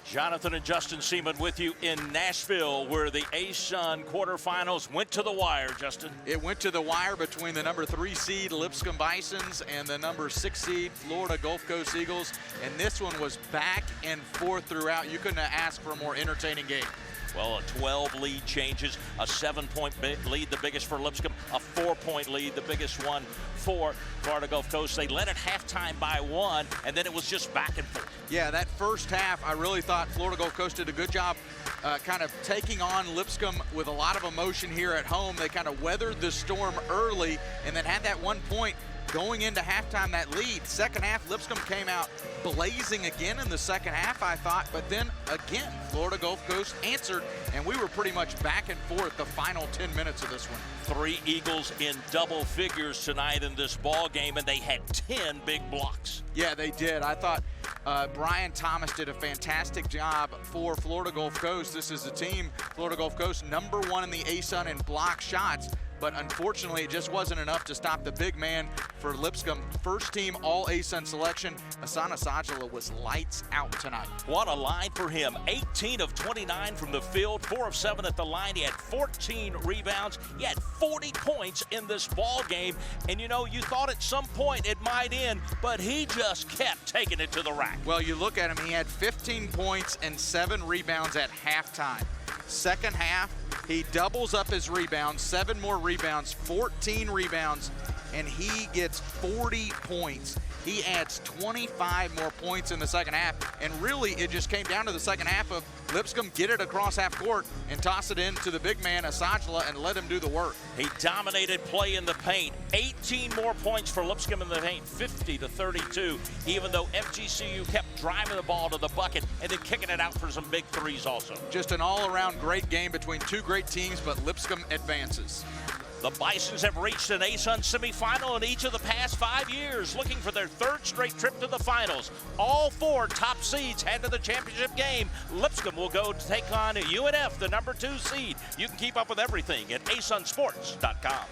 Jonathan and Justin Seaman with you in Nashville, where the ASUN quarterfinals went to the wire, Justin. It went to the wire between the number 3 seed Lipscomb Bisons and the number 6 seed Florida Gulf Coast Eagles. And this one was back and forth throughout. You couldn't have asked for a more entertaining game. Well, a 12 lead changes, a 7-point lead, the biggest for Lipscomb, a 4-point lead, the biggest one for Florida Gulf Coast. They led at halftime by 1, and then it was just back and forth. Yeah, that first half, I really thought Florida Gulf Coast did a good job kind of taking on Lipscomb with a lot of emotion here at home. They kind of weathered the storm early and then had that 1 point going into halftime, that lead. Second half, Lipscomb came out blazing again in the second half, I thought, but then again, Florida Gulf Coast answered, and we were pretty much back and forth the final 10 minutes of this one. 3 Eagles in double figures tonight in this ball game, and they had 10 big blocks. Yeah, they did. I thought Brian Thomas did a fantastic job for Florida Gulf Coast. This is the team, Florida Gulf Coast, #1 in the ASUN in block shots. But unfortunately, it just wasn't enough to stop the big man for Lipscomb. First team All-ASUN selection, ASUN was lights out tonight. What a line for him. 18 of 29 from the field, 4 of 7 at the line. He had 14 rebounds. He had 40 points in this ball game. And you know, you thought at some point it might end, but he just kept taking it to the rack. Well, you look at him, he had 15 points and 7 rebounds at halftime. Second half, he doubles up his rebounds, 7 more rebounds, 14 rebounds, and he gets 40 points. He adds 25 more points in the second half, and really it just came down to the second half of Lipscomb get it across half court and toss it into the big man, Asajla, and let him do the work. He dominated play in the paint. 18 more points for Lipscomb in the paint, 50-32, even though FGCU kept driving the ball to the bucket and then kicking it out for some big threes also. Just an all-around great game between 2 great teams, but Lipscomb advances. The Bisons have reached an ASUN semifinal in each of the past 5 years, looking for their 3rd straight trip to the finals. All 4 top seeds head to the championship game. Lipscomb will go to take on UNF, the #2 seed. You can keep up with everything at asunsports.com.